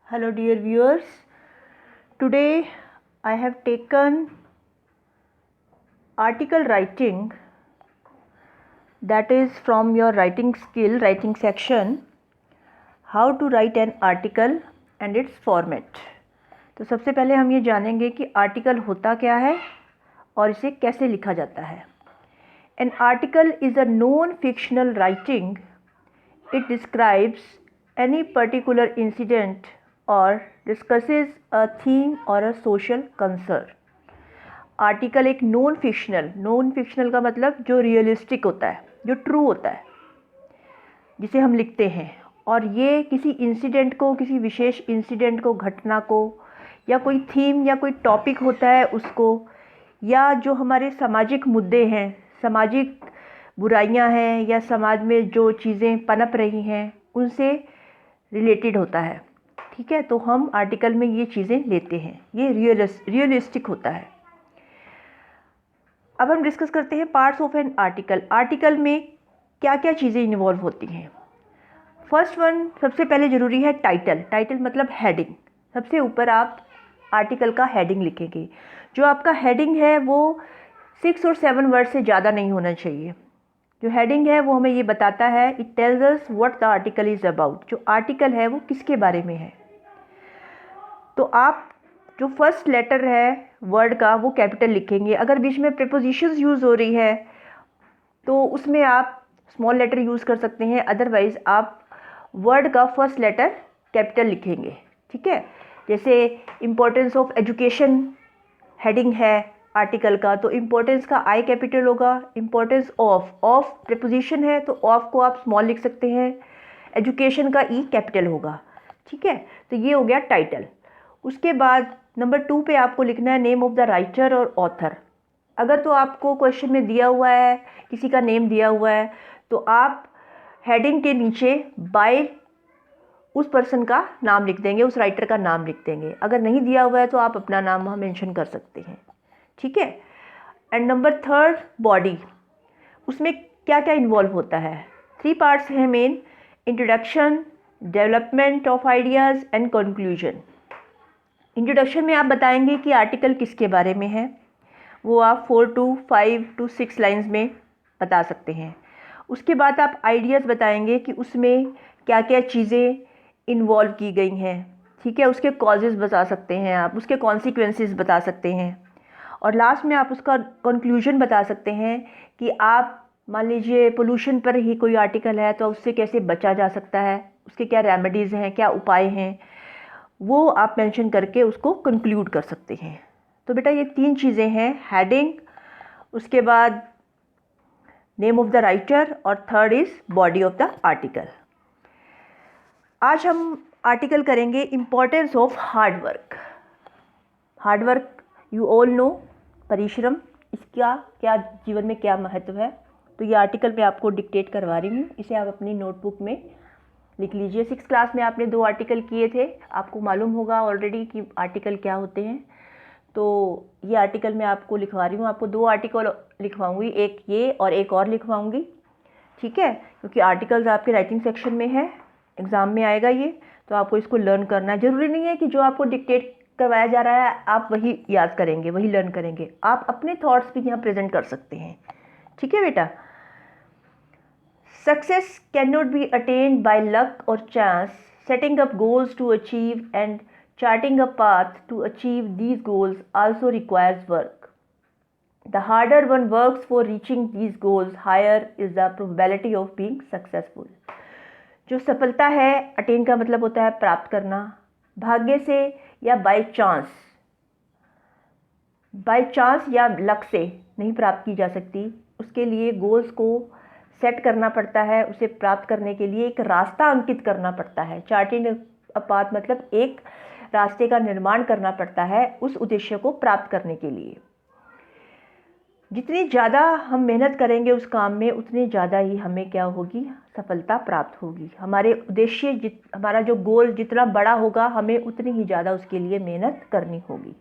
Hello dear viewers, today I have taken article writing, that is from your writing skill, writing section, how to write an article and its format. तो सबसे पहले हम ये जानेंगे कि article होता क्या है और इसे कैसे लिखा जाता है. An article is a non-fictional writing. It describes any particular incident और discusses a theme or a social concern. Article एक नॉन फिक्शनल का मतलब जो रियलिस्टिक होता है, जो ट्रू होता है, जिसे हम लिखते हैं, और ये किसी इंसिडेंट को, किसी विशेष इंसिडेंट को, घटना को, या कोई थीम या कोई टॉपिक होता है उसको, या जो हमारे सामाजिक मुद्दे हैं, सामाजिक बुराइयां हैं, या समाज में जो चीज़ें पनप रही हैं उनसे रिलेटेड होता है. ठीक है, तो हम आर्टिकल में ये चीज़ें लेते हैं, ये रियलिस्टिक होता है. अब हम डिस्कस करते हैं parts of an article. Article में क्या क्या चीज़ें इन्वॉल्व होती हैं. फर्स्ट वन, सबसे पहले ज़रूरी है टाइटल मतलब हेडिंग. सबसे ऊपर आप आर्टिकल का हेडिंग लिखेंगे. जो आपका हेडिंग है वो 6 और 7 वर्ड से ज़्यादा नहीं होना चाहिए. जो हेडिंग है वो हमें ये बताता है, it tells us what the article is about. जो आर्टिकल है वो किसके बारे में है. तो आप जो फर्स्ट लेटर है वर्ड का वो कैपिटल लिखेंगे. अगर बीच में प्रीपोजिशंस यूज़ हो रही है तो उसमें आप स्मॉल लेटर यूज़ कर सकते हैं. अदरवाइज़ आप वर्ड का फर्स्ट लेटर कैपिटल लिखेंगे. ठीक है, जैसे इम्पोर्टेंस ऑफ एजुकेशन हेडिंग है आर्टिकल का, तो इम्पोर्टेंस का आई कैपिटल होगा. इम्पोर्टेंस ऑफ प्रीपोजिशन है तो ऑफ को आप स्मॉल लिख सकते हैं. एजुकेशन का ई कैपिटल होगा. ठीक है, तो ये हो गया टाइटल. उसके बाद नंबर 2 पे आपको लिखना है नेम ऑफ द राइटर और ऑथर. अगर तो आपको क्वेश्चन में दिया हुआ है, किसी का नेम दिया हुआ है, तो आप हेडिंग के नीचे बाय उस पर्सन का नाम लिख देंगे, उस राइटर का नाम लिख देंगे. अगर नहीं दिया हुआ है तो आप अपना नाम वहाँ मेंशन कर सकते हैं. ठीक है. And number 3 body. उसमें क्या क्या इन्वॉल्व होता है. 3 पार्ट्स हैं main: introduction, development of ideas and conclusion. Introduction में आप बताएंगे कि आर्टिकल किसके बारे में है. वो आप 4 to 5 to 6 लाइन्स में बता सकते हैं. उसके बाद आप आइडियाज़ बताएंगे कि उसमें क्या क्या चीज़ें इन्वॉल्व की गई हैं. ठीक है, उसके कॉजेज़ बता सकते हैं आप, उसके कॉन्सिक्वेंसेस बता सकते हैं. और लास्ट में आप उसका कंक्लूजन बता सकते हैं कि आप मान लीजिए पोल्यूशन पर ही कोई आर्टिकल है तो उससे कैसे बचा जा सकता है, उसके क्या रेमेडीज़ हैं, क्या उपाय हैं, वो आप मेंशन करके उसको कंक्लूड कर सकते हैं. तो बेटा ये 3 चीज़ें हैं: हेडिंग, उसके बाद नेम ऑफ द राइटर, और third is body of the article. आज हम आर्टिकल करेंगे importance of hard work. Hard work you all know, परिश्रम, इसका क्या जीवन में क्या महत्व है. तो ये आर्टिकल मैं आपको डिक्टेट करवा रही हूँ, इसे आप अपनी नोटबुक में लिख लीजिए. 6th क्लास में आपने 2 आर्टिकल किए थे, आपको मालूम होगा ऑलरेडी कि आर्टिकल क्या होते हैं. तो ये आर्टिकल मैं आपको लिखवा रही हूँ. आपको 2 आर्टिकल लिखवाऊंगी, एक ये और एक और लिखवाऊंगी. ठीक है, क्योंकि आर्टिकल्स आपके राइटिंग सेक्शन में है, एग्ज़ाम में आएगा ये, तो आपको इसको लर्न करना है. ज़रूरी नहीं है कि जो आपको डिक्टेट करवाया जा रहा है आप वही याद करेंगे, वही लर्न करेंगे. आप अपने थॉट्स भी यहाँ प्रेजेंट कर सकते हैं. ठीक है बेटा. Success cannot be attained by luck or chance. Setting up goals to achieve and charting a path to achieve these goals also requires work. The harder one works for reaching these goals, higher is the probability of being successful. जो सफलता है, attain का मतलब होता है प्राप्त करना, भाग्य से या बाय चांस या लक से नहीं प्राप्त की जा सकती. उसके लिए गोल्स को सेट करना पड़ता है, उसे प्राप्त करने के लिए एक रास्ता अंकित करना पड़ता है. चार्टिंग अ पाथ मतलब एक रास्ते का निर्माण करना पड़ता है उस उद्देश्य को प्राप्त करने के लिए. जितनी ज़्यादा हम मेहनत करेंगे उस काम में, उतनी ज़्यादा ही हमें क्या होगी, सफलता प्राप्त होगी. हमारे उद्देश्य हमारा जो गोल जितना बड़ा होगा, हमें उतनी ही ज़्यादा उसके लिए मेहनत करनी होगी.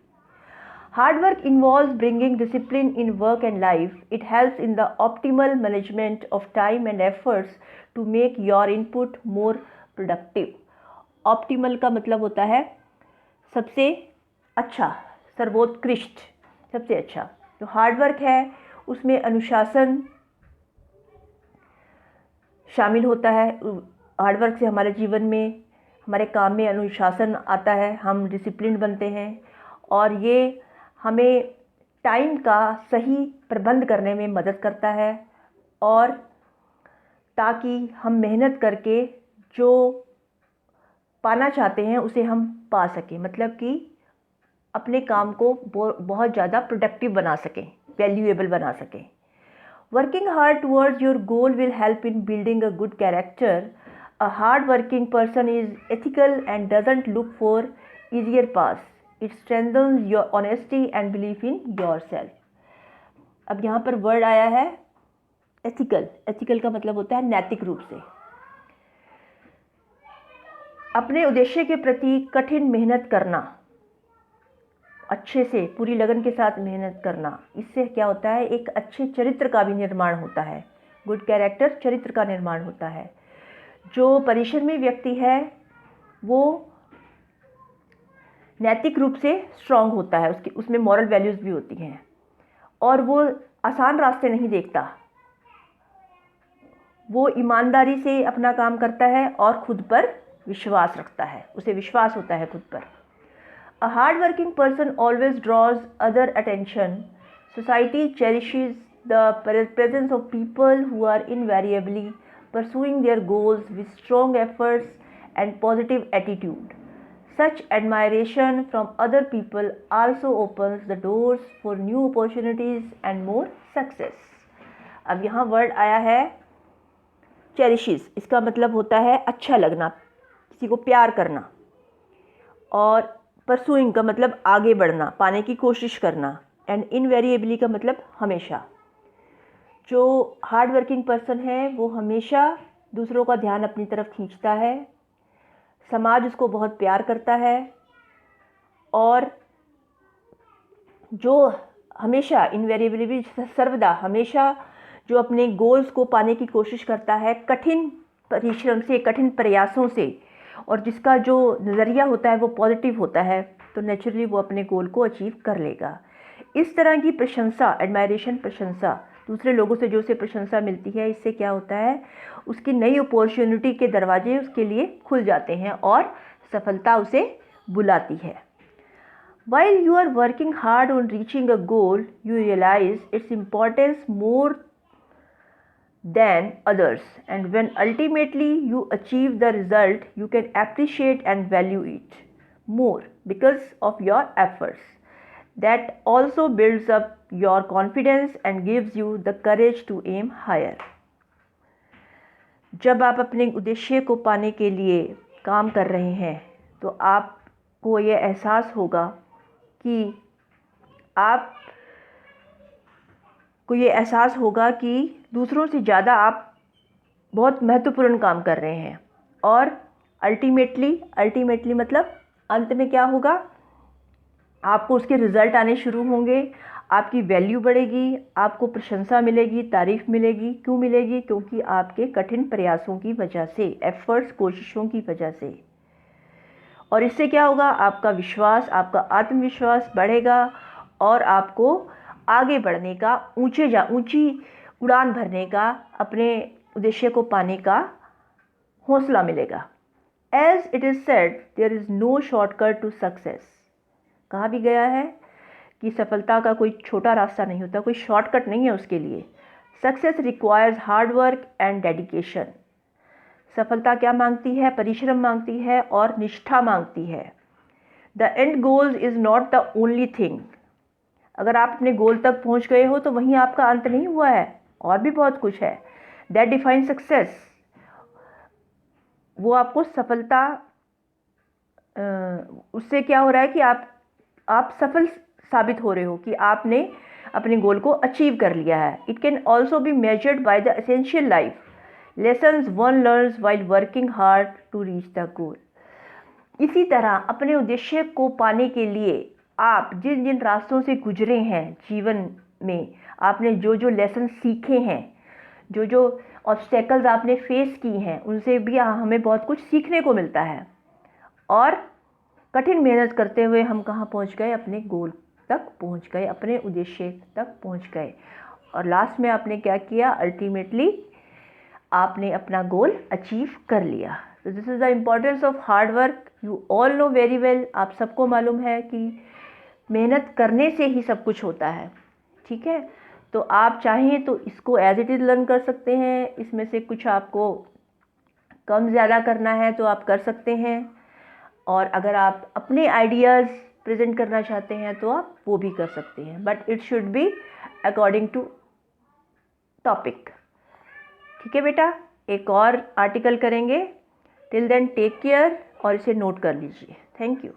Hard work involves bringing discipline in work and life. It helps in the optimal management of time and efforts to make your input more productive. Optimal का मतलब होता है सबसे अच्छा, सर्वोत्कृष्ट, सबसे अच्छा। जो हार्ड वर्क है उसमें अनुशासन शामिल होता है। हार्ड वर्क से हमारे जीवन में, हमारे काम में अनुशासन आता है, हम डिसिप्लिन बनते हैं और ये हमें टाइम का सही प्रबंध करने में मदद करता है और ताकि हम मेहनत करके जो पाना चाहते हैं उसे हम पा सकें, मतलब कि अपने काम को बहुत ज़्यादा प्रोडक्टिव बना सकें, वैल्यूएबल बना सकें। Working hard towards your goal will help in building a good character. A hard-working person is ethical and doesn't look for easier paths. It strengthens your honesty and belief in yourself. अब यहाँ पर word आया है ethical. Ethical का मतलब होता है नैतिक रूप से। अपने उद्देश्य के प्रति कठिन मेहनत करना, अच्छे से पूरी लगन के साथ मेहनत करना, इससे क्या होता है, एक अच्छे चरित्र का भी निर्माण होता है। गुड कैरेक्टर, चरित्र का निर्माण होता है। जो परिश्रमी व्यक्ति है वो नैतिक रूप से स्ट्रांग होता है, उसमें मॉरल वैल्यूज़ भी होती हैं और वो आसान रास्ते नहीं देखता, वो ईमानदारी से अपना काम करता है और खुद पर विश्वास रखता है, उसे विश्वास होता है खुद पर। A hard-working person always draws other attention. Society cherishes the presence of people who are invariably pursuing their goals with strong efforts and positive attitude. Such admiration from other people also opens the doors for new opportunities and more success. अब यहाँ word आया है cherishes, इसका मतलब होता है अच्छा लगना, किसी को प्यार करना, और परसुइंग का मतलब आगे बढ़ना, पाने की कोशिश करना, एंड इनवेरिएबली का मतलब हमेशा। जो हार्ड वर्किंग पर्सन है वो हमेशा दूसरों का ध्यान अपनी तरफ खींचता है, समाज उसको बहुत प्यार करता है और जो हमेशा इनवेरिएबली, सर्वदा हमेशा जो अपने गोल्स को पाने की कोशिश करता है कठिन परिश्रम से, कठिन प्रयासों से, और जिसका जो नज़रिया होता है वो पॉजिटिव होता है, तो नेचुरली वो अपने गोल को अचीव कर लेगा। इस तरह की प्रशंसा, एडमायरेशन, प्रशंसा, दूसरे लोगों से जो उसे प्रशंसा मिलती है, इससे क्या होता है, उसकी नई अपॉर्चुनिटी के दरवाजे उसके लिए खुल जाते हैं और सफलता उसे बुलाती है। While you are working hard on reaching a goal, you realize its importance more than others, and when ultimately you achieve the result, you can appreciate and value it more because of your efforts. That also builds up your confidence and gives you the courage to aim higher. जब आप अपने उद्देश्य को पाने के लिए काम कर रहे हैं तो आपको ये एहसास होगा कि दूसरों से ज़्यादा आप बहुत महत्वपूर्ण काम कर रहे हैं और अल्टीमेटली मतलब अंत में क्या होगा, आपको उसके रिज़ल्ट आने शुरू होंगे, आपकी वैल्यू बढ़ेगी, आपको प्रशंसा मिलेगी, तारीफ़ मिलेगी। क्यों मिलेगी? क्योंकि आपके कठिन प्रयासों की वजह से, एफ़र्ट्स, कोशिशों की वजह से। और इससे क्या होगा, आपका विश्वास, आपका आत्मविश्वास बढ़ेगा और आपको आगे बढ़ने का, ऊंची उड़ान भरने का, अपने उद्देश्य को पाने का हौसला मिलेगा। As it is said, there is no shortcut to success. कहा भी गया है कि सफलता का कोई छोटा रास्ता नहीं होता, कोई शॉर्टकट नहीं है उसके लिए। Success requires hard work and dedication. सफलता क्या मांगती है? परिश्रम मांगती है और निष्ठा मांगती है। The end goal is not the only thing. अगर आप अपने गोल तक पहुंच गए हो तो वहीं आपका अंत नहीं हुआ है, और भी बहुत कुछ है। That defines success. वो आपको सफलता, उससे क्या हो रहा है कि आप सफल साबित हो रहे हो कि आपने अपने गोल को अचीव कर लिया है। It can also be measured by the essential life lessons one learns while working hard to reach the goal. इसी तरह अपने उद्देश्य को पाने के लिए आप जिन जिन रास्तों से गुजरे हैं जीवन में, आपने जो जो लेसन सीखे हैं, जो जो ऑब्स्टेकल्स आपने फेस की हैं, उनसे भी हमें बहुत कुछ सीखने को मिलता है। और कठिन मेहनत करते हुए हम कहाँ पहुँच गए, अपने गोल तक पहुँच गए, अपने उद्देश्य तक पहुँच गए। और लास्ट में आपने क्या किया, अल्टीमेटली आपने अपना गोल अचीव कर लिया। तो this is the importance of hard work. You all know very well, आप सबको मालूम है कि मेहनत करने से ही सब कुछ होता है, ठीक है। तो आप चाहें तो इसको एज इट इज़ लर्न कर सकते हैं, इसमें से कुछ आपको कम ज़्यादा करना है तो आप कर सकते हैं, और अगर आप अपने आइडियाज़ प्रेजेंट करना चाहते हैं तो आप वो भी कर सकते हैं, but it should be according to topic. ठीक है बेटा, एक और आर्टिकल करेंगे। टिल देन टेक केयर और इसे नोट कर लीजिए। Thank you.